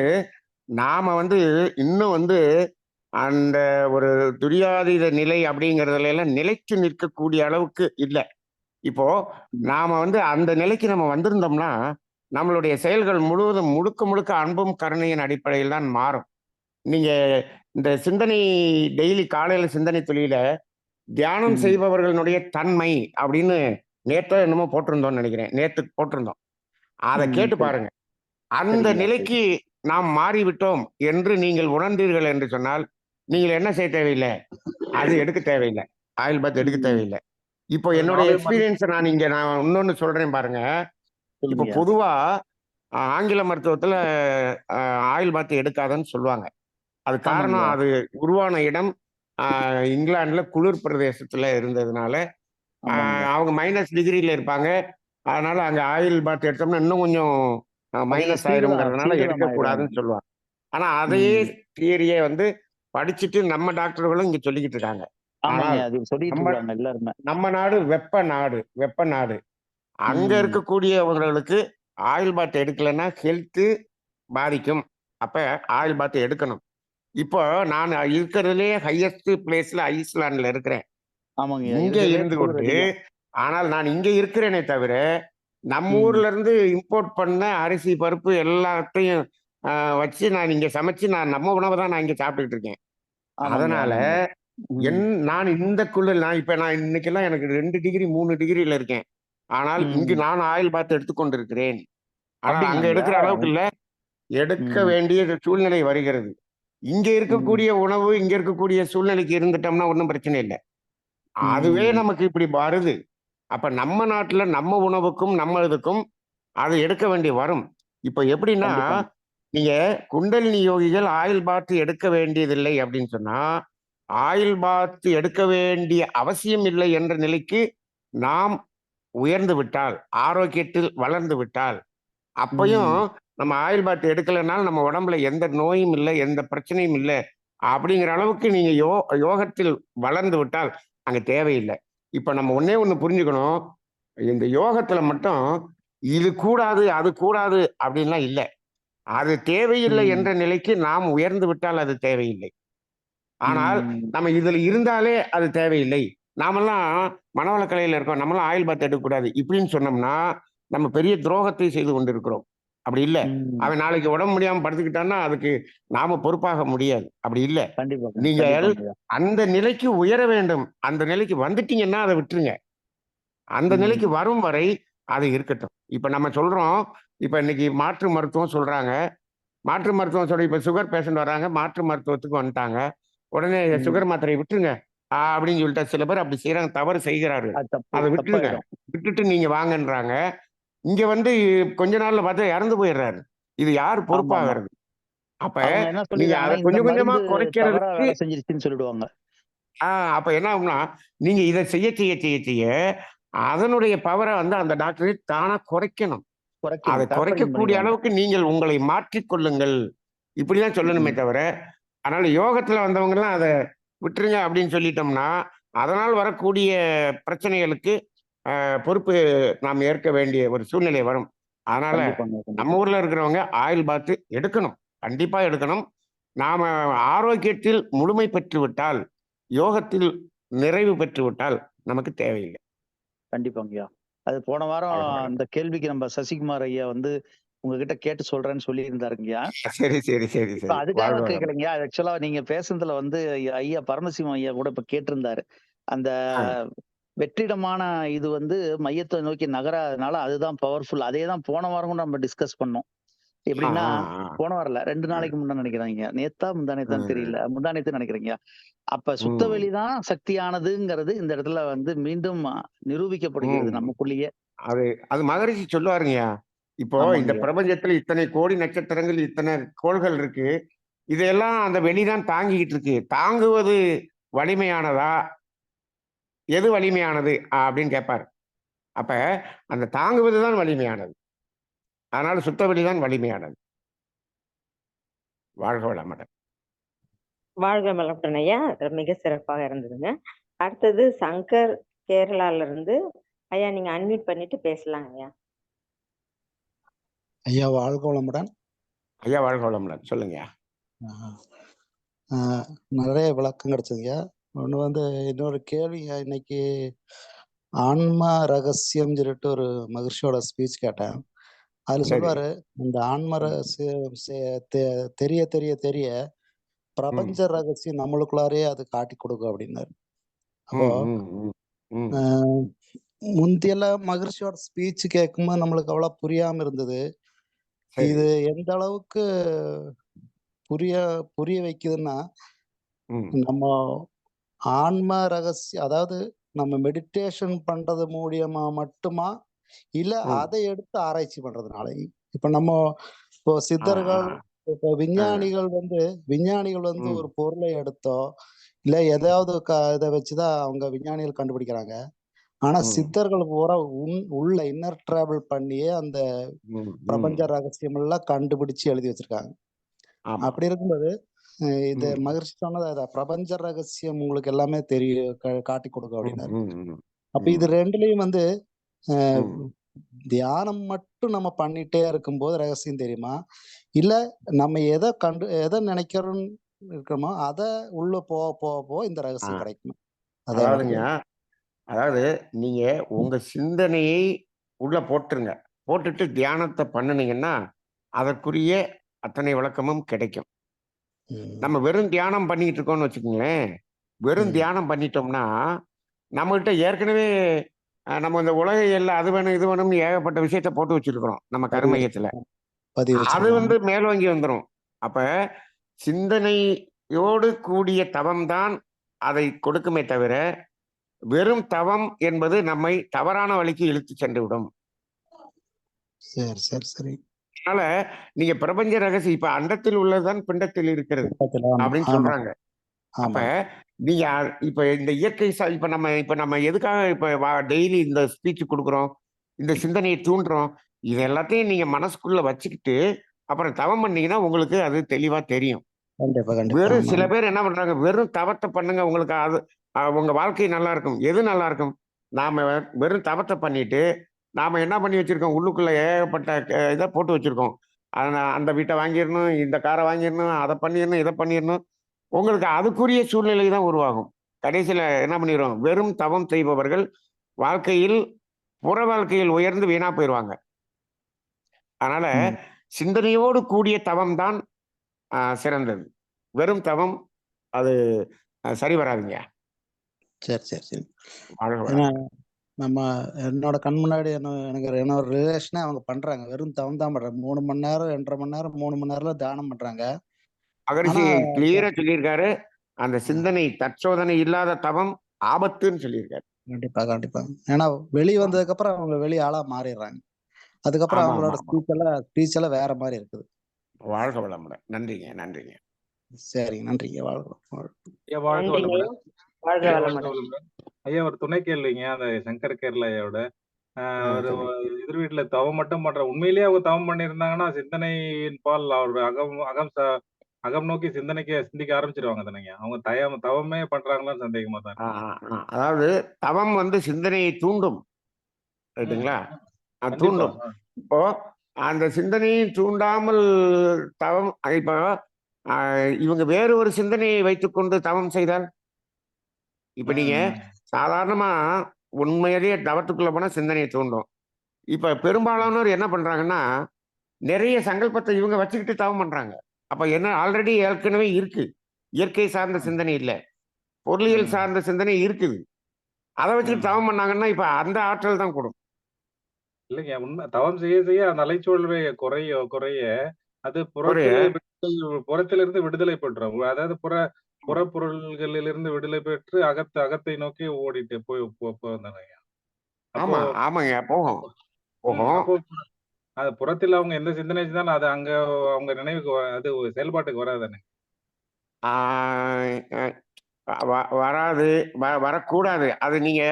நாம வந்து இன்னும் வந்து அந்த ஒரு துரியாதீத நிலை அப்படிங்கறதுல எல்லாம் நிலைச்சு நிற்கக்கூடிய அளவுக்கு இல்லை. இப்போ நாம வந்து அந்த நிலைக்கு நம்ம வந்திருந்தோம்னா நம்மளுடைய செயல்கள் முழுவதும் முழுக்க முழுக்க அன்பும் கருணையின் அடிப்படையில் தான் மாறும். நீங்க இந்த சிந்தனை டெய்லி காலையில சிந்தனை துளியில தியானம் செய்பவர்களுடைய தன்மை அப்படின்னு நேற்று என்னமோ போட்டிருந்தோம்னு நினைக்கிறேன். நேற்று போட்டிருந்தோம். அதை கேட்டு பாருங்க. அந்த நிலைக்கு நாம் மாறிவிட்டோம் என்று நீங்கள் உணர்ந்தீர்கள் என்று சொன்னால் நீங்கள் என்ன செய்ய தேவையில்லை, அது எடுக்க தேவையில்லை. ஆயில் பாத் எடுக்க தேவையில்லை. இப்போ என்னுடைய எக்ஸ்பீரியன்ஸ் நான் இன்னொன்னு சொல்றேன் பாருங்க. இப்போ பொதுவா ஆங்கில மருத்துவத்துல ஆயில் பாத் எடுக்காதன்னு சொல்லுவாங்க. அது காரணம் அது உருவான இடம் இங்கிலாந்துல குளிர் பிரதேசத்துல இருந்ததுனால அவங்க -, டிகிரியில இருப்பாங்க. அதனால அங்க ஆயில் பாத் எடுத்தோம்னா இன்னும் கொஞ்சம் மைனஸ் ஆயிருங்கிறதுனால எடுக்கக்கூடாதுன்னு சொல்லுவாங்க. ஆனா அதையே தியரியே வந்து படிச்சுட்டு நம்ம டாக்டர்களும் இங்க சொல்லிக்கிட்டு இருக்காங்க. ஆனால் நம்ம நாடு வெப்ப நாடு. அங்க இருக்கக்கூடியவங்களுக்கு ஆயில் பாத் எடுக்கலைன்னா ஹெல்த் பாதிக்கும். அப்ப ஆயில் பாத் எடுக்கணும். இப்போ நான் இருக்கிறதுலே ஹையஸ்ட் பிளேஸ்ல ஐஸ்லாண்ட்ல இருக்கிறேன். இங்க இருந்து கொண்டு ஆனால் நான் இங்க இருக்கிறேனே தவிர நம்ம ஊர்ல இருந்து இம்போர்ட் பண்ண அரிசி பருப்பு எல்லாத்தையும் வச்சு நான் இங்க சமைச்சு நம்ம உணவை தான் நான் இங்க சாப்பிட்டுக்கிட்டு இருக்கேன். அதனால நான் இந்த நான் இப்ப நான் இன்னைக்கெல்லாம் எனக்கு 2 டிகிரி 3 டிகிரியில இருக்கேன். ஆனால் இங்கு நான் ஆயில் பாத் எடுத்துக்கொண்டு இருக்கிறேன். ஆனால் அங்க எடுக்கிற அளவுக்கு இல்ல, எடுக்க வேண்டிய சூழ்நிலை வருகிறது. இங்க இருக்கக்கூடிய உணவு இங்க இருக்கக்கூடிய சூழ்நிலைக்கு இருந்துட்டோம்னா ஒன்றும் பிரச்சனை இல்லை. அதுவே நமக்கு இப்படி வருது. அப்ப நம்ம நாட்டுல நம்ம உணவுக்கும் நம்ம இதுக்கும் அதை எடுக்க வேண்டி வரும். இப்ப எப்படின்னா நீங்க குண்டலினி யோகிகள் ஆயில் பாத் எடுக்க வேண்டியதில்லை அப்படின்னு சொன்னா ஆயில் பாத் எடுக்க வேண்டிய அவசியம் இல்லை என்ற நிலைக்கு நாம் உயர்ந்து விட்டால், ஆரோக்கியத்தில் வளர்ந்து விட்டால், அப்பயும் நம்ம ஆயில் பாத் எடுக்கலைனாலும் நம்ம உடம்புல எந்த நோயும் இல்லை, எந்த பிரச்சனையும் இல்லை அப்படிங்கிற அளவுக்கு நீங்க யோகத்தில் வளர்ந்து விட்டால் அங்க தேவையில்லை. இப்ப நம்ம ஒண்ணே ஒண்ணு புரிஞ்சுக்கணும், இந்த யோகத்துல மட்டும் இது கூடாது அது கூடாது அப்படின்லாம் இல்லை. அது தேவையில்லை என்ற நிலைக்கு நாம் உயர்ந்து விட்டால் அது தேவையில்லை. ஆனால் நம்ம இதுல இருந்தாலே அது தேவையில்லை. நாமெல்லாம் மனவளக்கலையில இருக்கோம், நம்மளாம் ஆயில் பாத் எடுக்கக்கூடாது இப்படின்னு சொன்னோம்னா நம்ம பெரிய துரோகத்தை செய்து கொண்டிருக்கிறோம். அப்படி இல்லை. அவன் நாளைக்கு உடம்பு முடியாம படுத்துக்கிட்டான்னா அதுக்கு நாம பொறுப்பாக முடியாது. அப்படி இல்லை. நீங்கள் அந்த நிலைக்கு உயர வேண்டும். அந்த நிலைக்கு வந்துட்டீங்கன்னா அதை விட்டுருங்க. அந்த நிலைக்கு வரும் வரை அது இருக்கட்டும். இப்ப நம்ம சொல்றோம், இப்ப இன்னைக்கு மாற்று மருத்துவம் சொல்றாங்க. மாற்று மருத்துவம் சொல்ற, இப்ப சுகர் பேஷண்ட் வராங்க, மாற்று மருத்துவத்துக்கு வந்துட்டாங்க, உடனே சுகர் மாத்திரையை விட்டுருங்க அப்படின்னு சொல்லிட்டு சில பேர் அப்படி செய்யறாங்க, தவறு செய்கிறார்கள். அதை விட்டுருங்க, விட்டுட்டு நீங்க வாங்கன்றாங்க. இங்க வந்து கொஞ்ச நாள்ல பார்த்தா இறந்து போயிடுறாரு. இது யாரு பொறுப்பாகிறது? அப்ப நீங்க அதை கொஞ்சம் கொஞ்சமா குறைக்கிறதுக்கு செஞ்சிருச்சுன்னு சொல்லிடுவாங்க. அப்ப என்ன ஆகும்னா, நீங்க இதை செய்ய செய்ய செய்ய செய்ய அதனுடைய பவரை வந்து அந்த டாக்டரை தானா குறைக்கணும். அதை குறைக்கக்கூடிய அளவுக்கு நீங்கள் உங்களை மாற்றிக்கொள்ளுங்கள் இப்படிதான் சொல்லணுமே தவிர, அதனால யோகத்துல வந்தவங்க எல்லாம் அதை விட்டுருங்க அப்படின்னு சொல்லிட்டோம்னா அதனால் வரக்கூடிய பிரச்சனைகளுக்கு பொறுப்பு நாம் ஏற்க வேண்டிய ஒரு சூழ்நிலை வரும். அதனால நம்ம ஊர்ல இருக்கிறவங்க ஆயில் பாத் எடுக்கணும், கண்டிப்பா எடுக்கணும். நாம ஆரோக்கியத்தில் முழுமை பெற்று விட்டால், யோகத்தில் நிறைவு பெற்று விட்டால் நமக்கு தேவையில்லை. கண்டிப்பாங்கய்யா. அது போன வாரம் அந்த கேள்விக்கு நம்ம சசிகுமார் ஐயா வந்து உங்ககிட்ட கேட்டு சொல்றேன்னு சொல்லி இருந்தாருங்கய்யா. சரி சரி சரி சரி. அதுக்காக கேட்கலைங்கய்யா. ஆக்சுவலா நீங்க பேசுனதுல வந்து ஐயா பரமசிவம் ஐயா கூட இப்ப கேட்டிருந்தாரு. அந்த வெற்றிடமான இது வந்து மையத்தை நோக்கி நகராதனால அதுதான் பவர்ஃபுல். அதே தான் போன வாரம் கூட நம்ம டிஸ்கஸ் பண்ணோம். எப்படின்னா, போன வாரம்ல 2 நாளைக்கு முன்னாடி நினைக்கிறேங்க, நேத்தா முந்தானேத்தான் தெரியல, முந்தானேத்து நினைக்கிறேங்க. அப்ப சுத்தவெளி தான் சக்தியானதுங்கிறது இந்த இடத்துல வந்து மீண்டும் நிரூபிக்கப்படுகிறது நமக்குள்ளேயே. அது மகரிஷி சொல்லுவாருங்கய்யா. இப்போ இந்த பிரபஞ்சத்துல இத்தனை கோடி நட்சத்திரங்கள், இத்தனை கோள்கள் இருக்கு, இதெல்லாம் அந்த வெளிதான் தாங்கிக்கிட்டு இருக்கு. தாங்குவது வலிமையானதா, எது வலிமையானது அப்படின்னு கேட்பாரு. அப்ப அந்த தாங்குவதுதான் வலிமையானது. அதனால சுத்தவெளிதான் வலிமையானது. வாழ்க வளமுடன். வாழ்க வளமுடன் ஐயா, மிக சிறப்பாக இருந்ததுங்க. அடுத்தது சங்கர் கேரளால இருந்து. ஐயா நீங்க அன்மியூட் பண்ணிட்டு பேசலாங்க ஐயா. ஐயா வாழ்க வளமுடன். ஐயா வாழ்க வளமுடன், சொல்லுங்க. நிறைய விளக்கம் கிடைச்சதுங்க. ஒன்று வந்து இன்னொரு கேள்விங்க, இன்னைக்கு ஆன்மா ரகசியம் சொல்லிட்டு ஒரு மகிழ்ச்சியோட ஸ்பீச் கேட்டேன். அதுல சொல்லுவாரு, இந்த ஆன்ம ரகசியம் தெரிய தெரிய தெரிய பிரபஞ்ச ரகசியம் நம்மளுக்குள்ளாரே அது காட்டி கொடுக்கும் அப்படின்னாரு. அப்போ முந்தியெல்லாம் மகிழ்ச்சியோட ஸ்பீச் கேட்கும்போது நம்மளுக்கு அவ்வளவு புரியாம இருந்தது. இது எந்த அளவுக்கு புரிய வைக்குதுன்னா, நம்ம ஆன்ம ரகசியம், அதாவது நம்ம மெடிடேஷன் பண்றது மூலியமா மட்டுமா, இல்ல அதை எடுத்து ஆராய்ச்சி பண்றதுனால? இப்ப நம்ம இப்போ சித்தர்கள், இப்போ விஞ்ஞானிகள் வந்து ஒரு பொருளை எடுத்தோ இல்ல ஏதாவது இதை வச்சுதான் அவங்க விஞ்ஞானிகள் கண்டுபிடிக்கிறாங்க. ஆனா சித்தர்கள் பூரா உள்ள இன்னர் டிராவல் பண்ணியே அந்த பிரபஞ்ச ரகசியம் எல்லாம் கண்டுபிடிச்சு எழுதி வச்சிருக்காங்க. அப்படி இருக்கும்போது இது மகிழ்ச்சி சொன்னது, பிரபஞ்ச ரகசியம் உங்களுக்கு எல்லாமே தெரியும், காட்டி கொடுக்கும் அப்படின்னாரு. அப்ப இது ரெண்டுலயும் வந்து தியானம் மட்டும் நம்ம பண்ணிட்டே இருக்கும்போது ரகசியம் தெரியுமா, இல்ல நம்ம எதை நினைக்கிறோம் இருக்கோமோ அதை உள்ள போக இந்த ரகசியம் கிடைக்கும்? அதாவது நீங்க உங்க சிந்தனையை உள்ள போட்டுருங்க. போட்டுட்டு தியானத்தை பண்ணுனீங்கன்னா அதற்குரிய அத்தனை விளக்கமும் கிடைக்கும். நம்ம வெறும் தியானம் பண்ணிட்டு இருக்கோம்னு வச்சுக்கோங்களேன். வெறும் தியானம் பண்ணிட்டோம்னா நம்மகிட்ட ஏற்கனவே நம்ம இந்த உலக எல்லாம் அது வேணும் இது வேணும்னு ஏகப்பட்ட விஷயத்த போட்டு வச்சிருக்கிறோம் நம்ம கர்மயத்துல. அது வந்து மேலோங்கி வந்துடும். அப்ப சிந்தனையோடு கூடிய தவம் தான் அதை கொடுக்குமே தவிர, வெறும் தவம் என்பது நம்மை தவறான வழிக்கு இழுத்து சென்று விடும். சரி சரி சரி. அதனால நீங்க பிரபஞ்ச ரகசியம், இப்ப அண்டத்தில் உள்ளதுதான் பிண்டத்தில் இருக்கிறது அப்படின்னு சொல்றாங்க. அப்ப ஆமா. நீங்க இப்ப இந்த இயற்கை இப்ப நம்ம எதுக்காக இப்ப டெய்லி இந்த ஸ்பீச் கொடுக்குறோம், இந்த சிந்தனையை தூண்டுறோம், இது எல்லாத்தையும் நீங்க மனசுக்குள்ள வச்சுக்கிட்டு அப்புறம் தவம் பண்ணீங்கன்னா உங்களுக்கு அது தெளிவா தெரியும். கண்டிப்பா கண்டிப்பா. வெறும் ஆமா சில பேர் என்ன பண்றாங்க, வெறும் தவத்தை பண்ணுங்க உங்களுக்கு அது உங்க வாழ்க்கை நல்லா இருக்கும். எது நல்லா இருக்கும்? நாம வெறும் தவத்தை பண்ணிட்டு நாம என்ன பண்ணி வச்சிருக்கோம், உள்ளுக்குள்ள ஏகப்பட்ட இதை போட்டு வச்சிருக்கோம். அந்த வீட்டை வாங்கிடணும், இந்த காரை வாங்கிடணும், அதை பண்ணிடணும், இதை பண்ணிடணும். உங்களுக்கு அதுக்குரிய சூழ்நிலை தான் உருவாகும். கடைசியில என்ன பண்ணிடுவோம், வெறும் தவம் செய்பவர்கள் வாழ்க்கையில் புற வாழ்க்கையில் உயர்ந்து வீணா போயிடுவாங்க. அதனால ம். சிந்தனையோடு கூடிய தவம் தான் சிறந்தது. வெறும் தவம் அது சரி வராதுங்க. சரி சரி சரி. வாழ்க ஏன்னா வளமுடன். நம்ம என்னோட கண் முன்னாடி எனக்கு என்னோட ரிலேஷனே அவங்க பண்றாங்க. வெறும் தவம் தான் பண்றாங்க. 3 மணி நேரம் 2.5 மணி நேரம் 3 மணி நேரம்ல தியானம் பண்றாங்க. மகரிஷி ஆனா கிளியரா சொல்லியிருக்காரு, அந்த சிந்தனை தற்சோதனை இல்லாத தவம் ஆபத்துன்னு சொல்லியிருக்காரு. கண்டிப்பா கண்டிப்பா. ஏன்னா வெளிய வந்ததுக்கு அப்புறம் அவங்க வெளி ஆளா மாறிடுறாங்க. அதுக்கப்புறம் ஆமா ஆமா அவங்களோட ஆமா. ஸ்பீச் எல்லாம் வேற மாதிரி இருக்குது. வாழ்க வளமுடன். நன்றிங்க நன்றிங்க. சரிங்க. நன்றிங்க. வாழ்க வாழ்க. ஐயா வாழ்க நன்றிங்க ஐயா. வளமுடன். வாழ்க ஐயா வாழ்க வளமுடன். வளமுடன். ஐயா ஒரு துணை கேள்விங்க. அந்த சங்கர் கேரள ஐயாவோட ஒரு சொல்லுங்க. எதிர் வீட்டுல தவம் மட்டும் பண்ற உண்மையிலேயே அவங்க தவம் பண்ணியிருந்தாங்கன்னா சிந்தனையின் பால் அவர் அகம் நோக்கி சிந்திக்க ஆரம்பிச்சிருவாங்க தானேங்க. அவங்க தவமே பண்றாங்களான்னு சந்தேகமா தான் இருக்கு. அதாவது தவம் வந்து சிந்தனையை தூண்டும், ரைட்டுங்களா? கண்டிப்பா. தூண்டும். இப்போ அந்த சிந்தனையை தூண்டாமல் தவம் இப்போ இவங்க வேறு ஒரு சிந்தனையை வைத்துக்கொண்டு தவம் செய்தால், இப்ப நீங்க சாதாரணமா உண்மையிலேயே தவத்துக்குள்ள போனா சிந்தனையை தூண்டும். இப்ப பெரும்பாலானோர் என்ன பண்றாங்கன்னா, நிறைய சங்கல்பத்தை இவங்க வச்சுக்கிட்டு தவம் பண்றாங்க. அப்ப என்ன ஆல்ரெடி ஏற்கனவே இருக்கு. இயற்கை சார்ந்த சிந்தனை இல்ல, பொருளியல் சார்ந்த சிந்தனை இருக்குது. அதை வச்சுக்கிட்டு தவம் பண்ணாங்கன்னா இப்ப அந்த ஆற்றல் தான் கொடுக்கும். இல்லைங்க. உண்மை தவம் செய்ய செய்ய அந்த அலைச்சூழல் குறைய குறைய அது ஒரு புறத்திலிருந்து விடுதலை பெற்றோம். அதாவது புறப்பொருள்களிலிருந்து விடுதலை பெற்று அகத்தை நோக்கி ஓடிட்டு போந்தானய்யா. அப்போ ஆமா ஆமாங்க போகும் போகும். அப்போ அது புறத்தில் அவங்க எந்த சிந்தனை செஞ்சாலும் அது அங்க அவங்க நினைவுக்கு அது செயல்பாட்டுக்கு வராதானே. வராது, வரக்கூடாது. அது நீங்க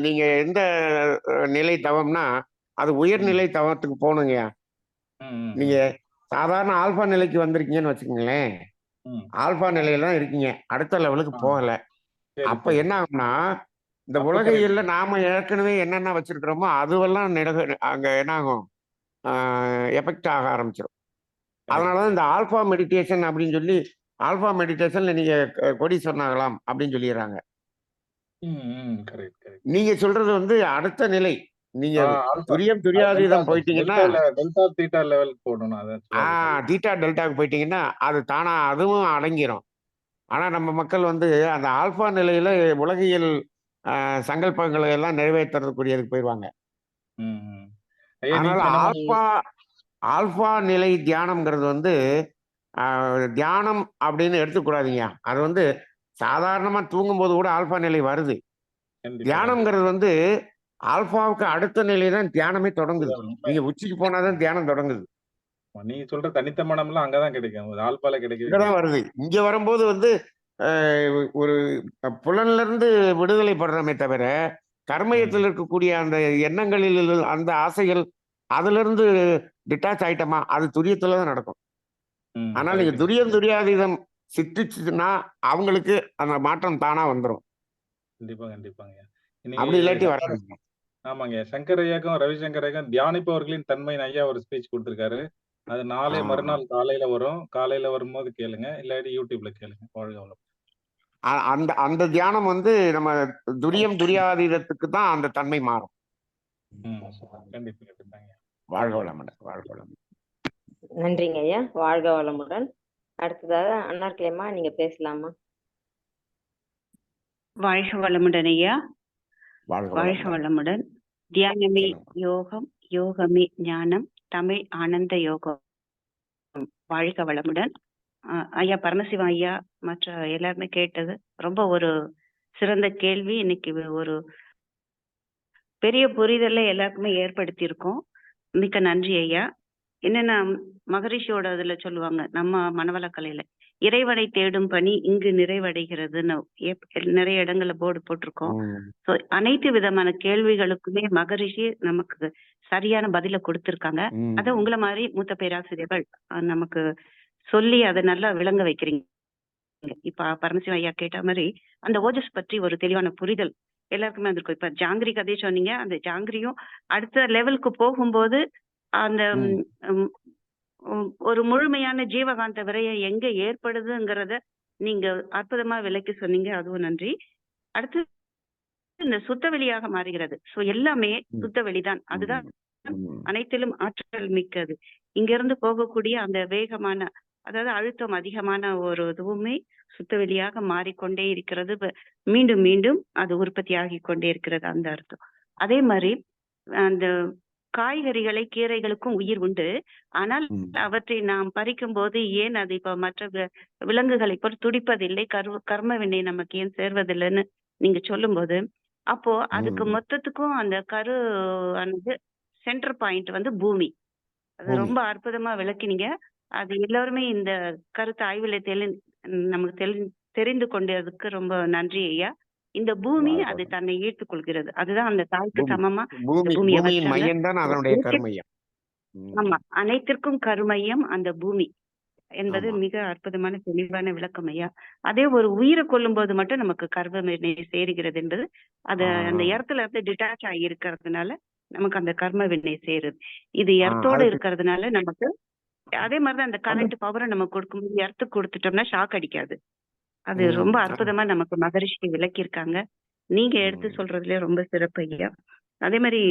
நீங்க எந்த நிலை தவம்னா அது உயர்நிலை தவத்துக்கு போகணுங்க. நீங்க சாதாரண ஆல்பா நிலைக்கு வந்திருக்கீங்கன்னு வச்சுக்கோங்களேன், ஆல்பா நிலையில தான் இருக்கீங்க, அடுத்த லெவலுக்கு போகல. அப்ப என்ன ஆகும்னா, இந்த உலகையில நாம ஏற்கனவே என்னென்ன வச்சிருக்கிறோமோ அதுவெல்லாம் அங்க என்ன ஆகும், எஃபெக்ட் ஆக ஆரம்பிச்சிடும். அதனாலதான் இந்த ஆல்பா மெடிடேஷன் அப்படின்னு சொல்லி, ஆல்பா மெடிடேஷன்ல நீங்க கோடீஸ்வரன் ஆகலாம் அப்படின்னு சொல்லிடுறாங்க. நீங்க சொல்றது வந்து அடுத்த நிலை. நீங்க துரியம் துரியாதீதம் போயிட்டீங்கன்னா, தீட்டா டெல்டாக்கு போயிட்டீங்கன்னா அது தானா அதுவும் அடங்கிரும். ஆனா நம்ம மக்கள் வந்து அந்த ஆல்பா நிலையில உலகியல் சங்கல்பங்களை எல்லாம் நிறைவேற்றுறதுக்குரியதுக்கு போயிடுவாங்க. அதனால ஆல்பா நிலை தியானம்ங்கிறது வந்து தியானம் அப்படின்னு எடுத்துக்கூடாதீங்க. அது வந்து சாதாரணமா தூங்கும்போது கூட ஆல்பா நிலை வருது. தியானம்ங்கிறது வந்து ஆல்பாவுக்கு அடுத்த நிலை தான் தியானமே தொடங்குது. நீங்க உச்சிக்கு போனாதான் தியானம் தொடங்குது. நீங்க சொல்ற தனித்த மனம்லாம் அங்கதான் கிடைக்கும், ஆல்பால கிடைக்கும். இங்கதான் வருது. இங்க வரும்போது வந்து ஒரு புலன்ல இருந்து விடுதலை படுறோமே தவிர, கர்மயத்தில் இருக்கக்கூடிய அந்த எண்ணங்களில் அந்த ஆசைகள் அதுல இருந்து டிட்டாச் ஆயிட்டமா அது துரியத்துல தான் நடக்கும். ஆனால் நீங்க துரியம் துரியாதீதம் சித்திச்சுன்னா அவங்களுக்கு அந்த மாற்றம் தானா வந்துடும். கண்டிப்பா கண்டிப்பாங்க. அப்படி இல்லாட்டி வராது. ஆமாங்க. சங்கர் ஐயாக்கும் ரவிசங்கர் ஐயாக்கும் தியானிப்பவர்களின் தன்மை ஐயா ஒரு ஸ்பீச் கொடுத்திருக்காரு. அது நாளை மறுநாள் காலையில வரும். காலையில வரும்போது கேளுங்க, இல்லாட்டி யூடியூப்ல கேளுங்க. வாழ்க வளமுடன். அந்த அந்த தியானம் வந்து நம்ம துரியம் துரியாதீதத்துக்கு தான் அந்த தன்மை மாறும். கண்டிப்பா கண்டிப்பாங்க. வாழ்க வளமுடன். வாழ்க வளமுடன். நன்றிங்க ஐயா. வாழ்க வளமுடன். அடுத்ததாக அன்னார்கிழமா நீங்க பேசலாமா? வாழ்க வளமுடன் ஐயா. வாழ்க வாழ்க வளமுடன். தியானமே யோகம், யோகமே ஞானம், தமிழ் ஆனந்த யோகம். வாழ்க வளமுடன். ஐயா பரமசிவம் ஐயா மற்ற எல்லாருமே கேட்டது ரொம்ப ஒரு சிறந்த கேள்வி. இன்னைக்கு ஒரு பெரிய புரிதலை எல்லாருக்குமே ஏற்படுத்தி இருக்கோம். மிக்க நன்றி ஐயா. என்னன்னா மகரிஷியோட இதுல சொல்லுவாங்க நம்ம மனவளக்கலையில இறைவனை தேடும் பணி இங்கு நிறைவடைகிறதுன்னு நிறைய இடங்கள்ல போர்டு போட்டிருக்கோம். ஸோ அனைத்து விதமான கேள்விகளுக்குமே மகரிஷி நமக்கு சரியான பதில கொடுத்திருக்காங்க. அத உங்களை மாதிரி மூத்த பேராசிரியர்கள் நமக்கு சொல்லி அதை நல்லா விளங்க வைக்கிறீங்க. இப்ப பரமசிவம் ஐயா கேட்ட மாதிரி அந்த ஓஜஸ் பற்றி ஒரு தெளிவான புரிதல் எல்லாருக்குமே வந்திருக்கும். இப்ப ஜாங்கிரி கதையை சொன்னீங்க, அந்த ஜாங்கிரியும் அடுத்த லெவலுக்கு போகும்போது அந்த ஒரு முழுமையான ஜீவகாந்த விரயம் எங்க ஏற்படுதுங்கிறத நீங்க அற்புதமா விளக்கி சொன்னீங்க, அதுவும் நன்றி. அடுத்து இந்த சுத்த வெளியாக மாறுகிறது. சோ எல்லாமே சுத்த வெளிதான், அதுதான் அனைத்திலும் ஆற்றல் மிக்கது. இங்க இருந்து போகக்கூடிய அந்த வேகமான, அதாவது அழுத்தம் அதிகமான ஒரு இதுவுமே சுத்த வெளியாக மாறிக்கொண்டே இருக்கிறது. மீண்டும் மீண்டும் அது உற்பத்தி ஆகி கொண்டே இருக்கிறது, அந்த அர்த்தம். அதே மாதிரி அந்த காய்கறிகளை கீரைகளுக்கும் உயிர் உண்டு. ஆனால் அவற்றை நாம் பறிக்கும் போது ஏன் அது இப்ப மற்ற விலங்குகளை போல் துடிப்பதில்லை, கர்ம வினை நமக்கு ஏன் சேர்வதில்லைன்னு நீங்க சொல்லும் போது, அப்போ அதுக்கு மொத்தத்துக்கும் அந்த கரு ஆனது சென்டர் பாயிண்ட் வந்து பூமி. அது ரொம்ப அற்புதமா விளக்கினீங்க. அது எல்லாருமே இந்த கருத்து ஆய்வுல நமக்கு தெரிந்து கொண்டதுக்கு ரொம்ப நன்றி ஐயா. இந்த பூமி அது தன்னை ஈர்த்துக் கொள்கிறது. அதுதான் அந்த தாய்க்கு சமமா பூமியை வச்சாங்க. ஆமா, அனைத்திற்கும் கருமையம் அந்த பூமி என்பது மிக அற்புதமான தெளிவான விளக்கம் ஐயா. அதே ஒரு உயிரை கொல்லும் போது மட்டும் நமக்கு கர்ம சேருகிறது என்பது அது அந்த இடத்துல இருந்து டிட்டாச் ஆகி இருக்கிறதுனால நமக்கு அந்த கர்ம வினை சேருது. இது எர்த்தோட இருக்கிறதுனால நமக்கு அதே மாதிரிதான் அந்த கரண்ட் பவரை நம்ம கொடுக்கும்போது எர்த்துக்கு கொடுத்துட்டோம்னா ஷாக் அடிக்காது. அது ரொம்ப அற்புதமா நமக்கு மகரிஷி விளக்கி இருக்காங்க. நீங்க எடுத்து சொல்றதுல ரொம்ப சிறப்பு ஐயா. அதே மாதிரி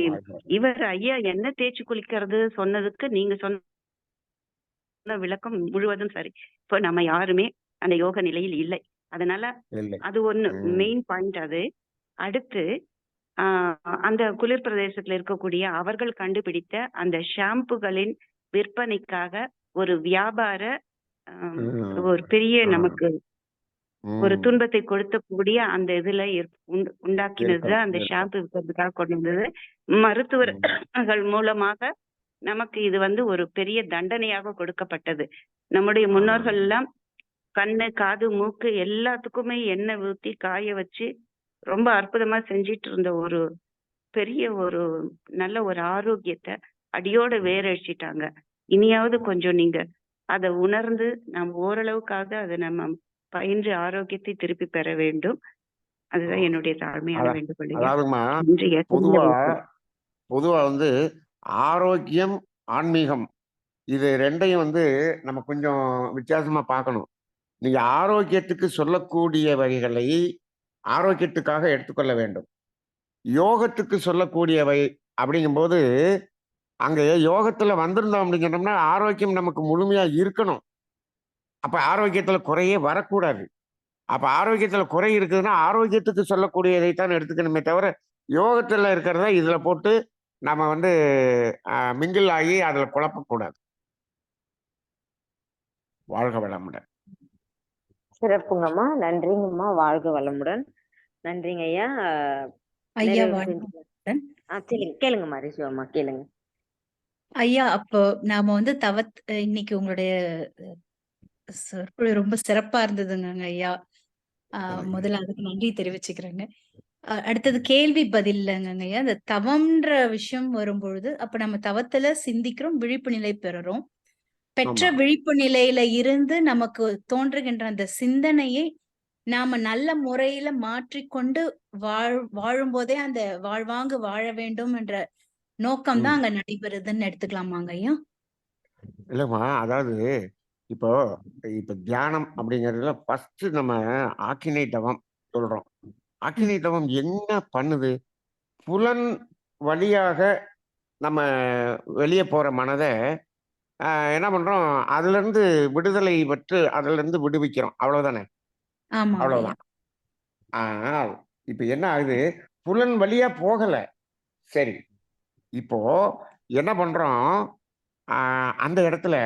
இவர் ஐயா என்ன தேய்ச்சி குளிக்கிறது சொன்னதுக்கு நீங்க சொன்ன விளக்கம் முழுவதும் சரி. இப்போ நம்ம யாருமே அந்த யோக நிலையில் இல்லை, அதனால அது ஒண்ணு மெயின் பாயிண்ட். அது அடுத்து அந்த குளிர் பிரதேசத்துல இருக்கக்கூடிய அவர்கள் கண்டுபிடித்த அந்த ஷாம்புகளின் விற்பனைக்காக ஒரு வியாபார ஒரு பெரிய நமக்கு ஒரு துன்பத்தை கொடுத்தக்கூடிய அந்த இதுல உண்டாக்கினது அந்த ஷாம்பு விற்கிறதுக்காக கொண்டு வந்தது. மருத்துவர்கள் மூலமாக நமக்கு இது வந்து ஒரு பெரிய தண்டனையாக கொடுக்கப்பட்டது. நம்முடைய முன்னோர்கள் எல்லாம் கண்ணு காது மூக்கு எல்லாத்துக்குமே எண்ணெய் ஊத்தி காய வச்சு ரொம்ப அற்புதமா செஞ்சிட்டு இருந்த ஒரு பெரிய ஒரு நல்ல ஒரு ஆரோக்கியத்தை அடியோட வேரழிச்சிட்டாங்க. இனியாவது கொஞ்சம் நீங்க அதை உணர்ந்து நம்ம ஓரளவுக்காக அதை நம்ம பயின்று ஆரோக்கியத்தை திருப்பி பெற வேண்டும். அதுதான் என்னுடைய தாழ்மையான வேண்டுகோள். பொதுவா வந்து ஆரோக்கியம் ஆன்மீகம் இது ரெண்டையும் வந்து நம்ம கொஞ்சம் வித்தியாசமா பார்க்கணும். நீங்க ஆரோக்கியத்துக்கு சொல்லக்கூடிய வகைகளை ஆரோக்கியத்துக்காக எடுத்துக்கொள்ள வேண்டும். யோகத்துக்கு சொல்லக்கூடியவை அப்படிங்கும்போது அங்க யோகத்துல வந்திருந்தோம் அப்படின்னு சொன்னோம்னா ஆரோக்கியம் நமக்கு முழுமையா இருக்கணும். அப்ப ஆரோக்கியத்துல குறையே வரக்கூடாது. அப்ப ஆரோக்கியத்துல குறை இருக்குதுன்னா ஆரோக்கியத்துக்கு சொல்லக்கூடியதைத்தான் எடுத்துக்கணுமே தவிர யோகத்துல இருக்கிறத இதுல போட்டு நம்ம வந்து மிங்கிள் ஆகி அதுல குழப்பக்கூடாது. வாழ்க வளமுடன். சிறப்புங்கம்மா, நன்றிங்கம்மா. வாழ்க வளமுடன். நன்றிங்க ஐயா. ஐயா கேளுங்கம்மா ரிஷிவம்மா, கேளுங்க ஐயா. அப்போ நாம வந்து இன்னைக்கு உங்களுடைய சொற்பொழிவு ரொம்ப சிறப்பா இருந்ததுங்க ஐயா. முதல்ல அதுக்கு நன்றி தெரிவிச்சுக்கிறேங்க. அடுத்தது கேள்வி பதில்ங்க ஐயா. இந்த தவம்ன்ற விஷயம் வரும்பொழுது அப்ப நம்ம தவத்துல சிந்திக்கிறோம், விழிப்பு நிலை பெறுறோம். பெற்ற விழிப்பு நிலையில இருந்து நமக்கு தோன்றுகின்ற அந்த சிந்தனையை நாம நல்ல முறையில மாற்றிக்கொண்டு வாழும் போதே அந்த வாழ்வாங்கு வாழ வேண்டும் என்ற நோக்கம் தான் அங்க நடைபெறுதுன்னு எடுத்துக்கலாமாங்க ஐயா? இல்லம்மா, அதாவது இப்போ தியானம் அப்படிங்கிறதுல ஃபர்ஸ்ட் நம்ம ஆக்கினை தவம் சொல்றோம். ஆக்கினை தவம் என்ன பண்ணுது? புலன் வழியாக நம்ம வெளியே போற மனதை என்ன பண்றோம், அதுல இருந்து விடுதலை பெற்று அதுல இருந்து விடுவிக்கிறோம். அவ்வளவுதானே? அவ்வளவுதான். ஆனால் இப்ப என்ன ஆகுது, புலன் வழியா போகல. சரி, இப்போ என்ன பண்றோம், அந்த இடத்துல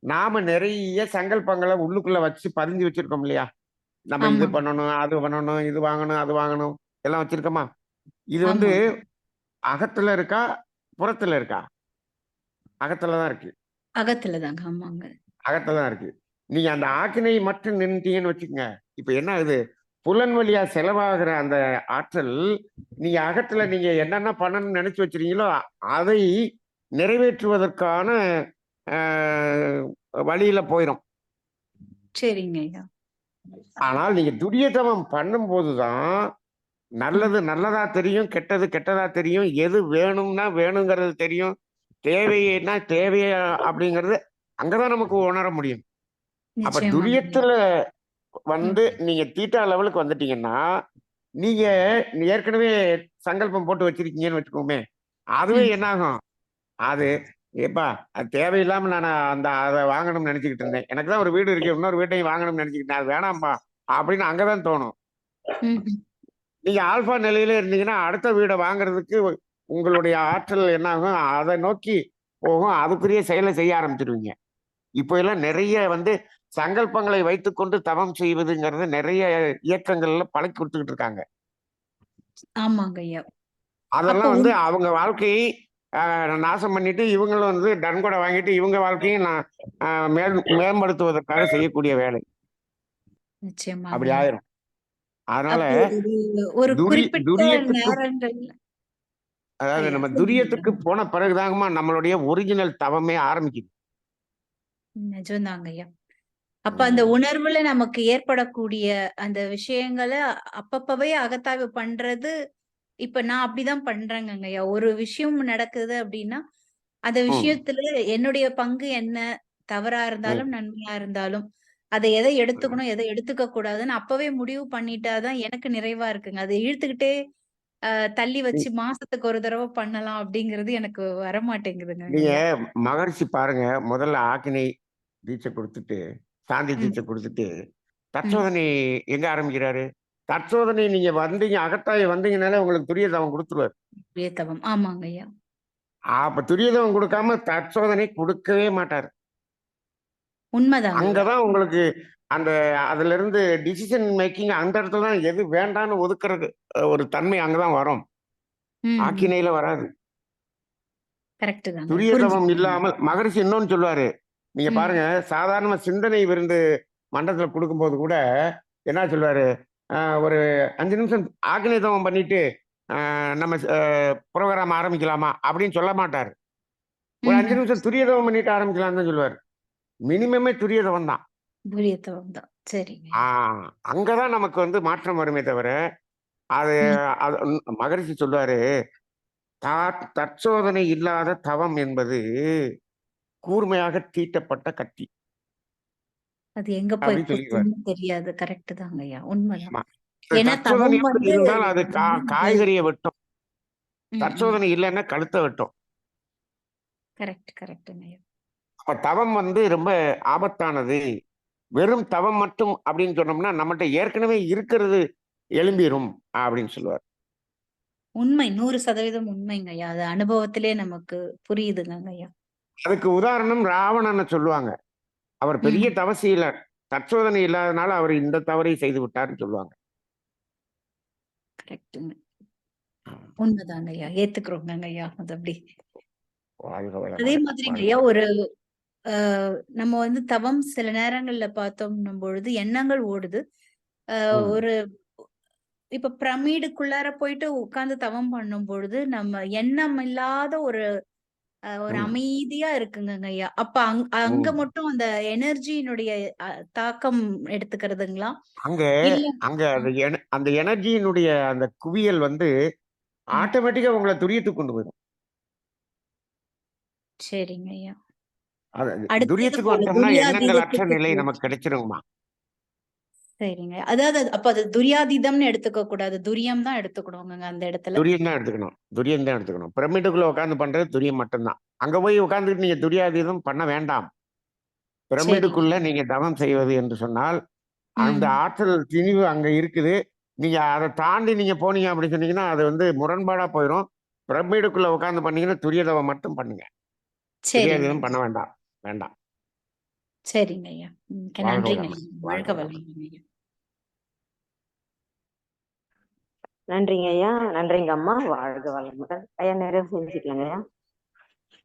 நாம நிறைய சங்கல்பங்களை உள்ளுக்குள்ள வச்சு பதிஞ்சு வச்சிருக்கோம் இல்லையா? நம்ம இது பண்ணணும், அது பண்ணணும், இது வாங்கணும், அது வாங்கணும், எல்லாம் வச்சிருக்கோமா? இது வந்து அகத்துல இருக்கா புறத்துல இருக்கா? அகத்துலதான் இருக்கு. அகத்துலதாங்க. ஆமாங்க. அகத்துல தான் இருக்கு. நீங்க அந்த ஆக்கினை மட்டும் நின்றுட்டீங்கன்னு வச்சுக்கோங்க, இப்ப என்ன ஆகுது, புலன் வழியா செலவாகிற அந்த ஆற்றல் நீங்க அகத்துல நீங்க என்னென்ன பண்ணணும்னு நினைச்சு வச்சிருக்கீங்களோ அதை நிறைவேற்றுவதற்கான வழியில போயிடும். சரிங்க ஐயா. ஆனால் நீங்க துரியதவம் பண்ணும் போதுதான் நல்லது நல்லதா தெரியும், கெட்டது கெட்டதா தெரியும், எது வேணும்னா வேணுங்கிறது தெரியும், தேவைன்னா தேவையா அப்படிங்கிறது அங்கதான் நமக்கு உணர முடியும். அப்ப நிச்சயமாங்க ஐயா. துரியத்துல வந்து நீங்க தீட்டா லெவலுக்கு வந்துட்டீங்கன்னா, நீங்க ஏற்கனவே சங்கல்பம் போட்டு வச்சிருக்கீங்கன்னு வச்சுக்கோமே, அதுவே என்ன ஆகும், அது ஏப்பா அது தேவையில்லாம நான் அதை வாங்கணும்னு நினைச்சுக்கிட்டு இருந்தேன், எனக்கு தான் ஒரு வீடு இருக்கு, இன்னொரு வீட்டையும் வாங்கணும்னு நினைச்சுக்கிட்டேன், அது வேணாம்பா அப்படின்னு அங்கதான் தோணும். நீங்க ஆல்பா நிலையில இருந்தீங்கன்னா அடுத்த வீடை வாங்குறதுக்கு உங்களுடைய ஆற்றல் என்ன ஆகும், அதை நோக்கி போகும், அதுக்குரிய செயலை செய்ய ஆரம்பிச்சிருவீங்க. இப்போ எல்லாம் நிறைய வந்து சங்கல்பங்களை வைத்துக்கொண்டு தவம் செய்வதுங்கிறது நிறைய இயக்கங்கள்ல பழக்கி கொடுத்துக்கிட்டு இருக்காங்க. ஆமாங்க ஐயா. அதெல்லாம் வந்து அவங்க வாழ்க்கையை நாசம் பண்ணிட்டு இவங்களும் வந்து டன்கொடை வாங்கிட்டு இவங்க வாழ்க்கையை மேம்படுத்துவதற்காக செய்யக்கூடிய வேலை. நிச்சயமா அப்படி ஆயிரும். அதனால ஒரு குறிப்பிட்ட நேரங்கள்ல அதாவது நம்ம துரியத்துக்கு போன பிறகுதாங்கம்மா நம்மளுடைய ஒரிஜினல் தவமே ஆரம்பிக்குது. நிஜம்தாங்க ஐயா. அப்ப அந்த உணர்வுல நமக்கு ஏற்படக்கூடிய அந்த விஷயங்களை அப்பப்பவே அகத்தாய்வு பண்றது, இப்ப நான் அப்படிதான் பண்றேங்க ஐயா. ஒரு விஷயம் நடக்குது அப்படின்னா அந்த விஷயத்துல என்னுடைய பங்கு என்ன, தவறா இருந்தாலும் நன்மையா இருந்தாலும் அதை எதை எடுத்துக்கணும் எதை எடுத்துக்க கூடாதுன்னு அப்பவே முடிவு பண்ணிட்டாதான் எனக்கு நிறைவா இருக்குங்க. அதை இழுத்துக்கிட்டே தள்ளி வச்சு மாசத்துக்கு ஒரு தடவை பண்ணலாம் அப்படிங்கிறது எனக்கு வரமாட்டேங்குதுங்க. நீங்க மகரிஷி பாருங்க, முதல்ல ஆக்கினை தீட்சை கொடுத்துட்டு சாந்தி தீட்சை கொடுத்துட்டு தற்சோதனை எங்க ஆரம்பிக்கிறாரு, தற்சோதனை நீங்க வந்தீங்க அகத்தாய் வந்தீங்கனாலே உங்களுக்கு துரியதவம் கொடுத்துருவாரு. துரியதவம் ஆமாங்க ஐயா. அப்ப துரியதவம் கொடுக்காம தற்சோதனை கொடுக்கவே மாட்டாரு. உண்மைதான். அங்கதான் உங்களுக்கு அந்த அதுல இருந்து டிசிஷன் மேக்கிங் அந்த இடத்துல தான் எது வேண்டான்னு ஒதுக்குறது ஒரு தன்மை அங்கதான் வரும், ஆக்கினையில வராது. துரியதவம் இல்லாமல் மகரிஷி இன்னொன்னு சொல்லுவாரு, நீங்க பாருங்க, சாதாரண சிந்தனை விருந்து மண்டலத்துல கொடுக்கும்போது கூட என்ன சொல்லுவாரு, ஒரு 5 நிமிஷம் ஆக்கினை தவம் பண்ணிட்டு நம்ம ப்ரோக்ராம் ஆரம்பிக்கலாமா அப்படின்னு சொல்ல மாட்டாரு. ஒரு 5 நிமிஷம் துரியதவம் பண்ணிட்டு ஆரம்பிக்கலாம் தான் சொல்லுவாரு. மினிமமே துரியதவம் தான். அங்கதான் நமக்கு வந்து மாற்றம் வருமே தவிர அது மகரிஷி சொல்லுவாரு, தற்சோதனை இல்லாத தவம் என்பது கூர்மையாக தீட்டப்பட்ட கத்தி. அது எங்க போய் தெரியாது. கரெக்ட் தாங்க ஐயா, உண்மைதான். இருந்தால் அது காய்கறியை வெட்டும், தற்சோதனை இல்லைன்னா கழுத்தை வெட்டும். Correct correct. அப்ப தவம் வந்து ரொம்ப ஆபத்தானது. வெறும் தவம் மட்டும் அப்படின்னு சொன்னோம்னா நம்மகிட்ட ஏற்கனவே இருக்கிறது எழும்பிரும் அப்படின்னு சொல்லுவார். உண்மை, 100% உண்மைங்க ஐயா. அது அனுபவத்திலே நமக்கு புரியுதுங்க ஐயா. அதுக்கு உதாரணம் ராவணனை சொல்லுவாங்க. அவர் பெரிய தவசீலர், தற்சோதனை இல்லாதனால அவர் இந்த தவறை செய்து விட்டார்னு சொல்லுவாங்க. உண்மைதாங்க ஐயா, ஏத்துக்கிறோங்க ஐயா. அது அப்படி அதே மாதிரிங்க ஐயா, ஒரு நம்ம வந்து தவம் சில நேரங்கள்ல பார்த்தோம்னும் பொழுது எண்ணங்கள் ஓடுது. ஒரு இப்ப பிரமிடுக்குள்ளார போயிட்டு உட்கார்ந்து தவம் பண்ணும் பொழுது நம்ம எண்ணம் இல்லாத ஒரு அமைதியா இருக்குங்க ஐயா. அப்ப அங்க மட்டும் அந்த எனர்ஜியினுடைய தாக்கம் எடுத்துக்கிறதுங்களா? அங்க அங்க அந்த எனர்ஜியினுடைய அந்த குவியல் வந்து ஆட்டோமேட்டிக்கா உங்களை துரியத்துக்கு கொண்டு போயிடும். சரிங்க ஐயா. துரியத்துக்கு வந்துட்டோம்னா எண்ணங்கள் அற்ற நிலை நமக்கு கிடைச்சிருங்கம்மா. சரிங்க. அதாவது அப்ப அது துரியாதீதம்னு எடுத்துக்க கூடாது, துரியம் தான் எடுத்துக்கணுங்க அந்த இடத்துல. துரியம் தான் எடுத்துக்கணும், துரியம் தான் எடுத்துக்கணும். பிரமிடுக்குள்ள உட்கார்ந்து பண்றது துரியம் மட்டும்தான். அங்க போய் உட்கார்ந்துட்டு நீங்க துரியாதீதம் பண்ண வேண்டாம். பிரமிடுக்குள்ள நீங்க தவம் செய்வது என்று சொன்னால் அந்த ஆற்றல் திணிவு அங்க இருக்குது. நீங்க அதை தாண்டி நீங்க போனீங்க அப்படின்னு சொன்னீங்கன்னா அது வந்து முரண்பாடா போயிடும். பிரமிடுக்குள்ள உட்கார்ந்து பண்ணீங்கன்னா துரியதவம் மட்டும் பண்ணுங்க, துரியாதீதம் பண்ண வேண்டாம். வேண்டாம். சரிங்க ஐயா. நன்றிங்க. வாழ்க வளமுடன் ஐயா. நன்றிங்க ஐயா. நன்றிங்க அம்மா. வாழ்க வளமுடன் ஐயா. நிறைவு செஞ்சுக்கலாங்க ஐயா.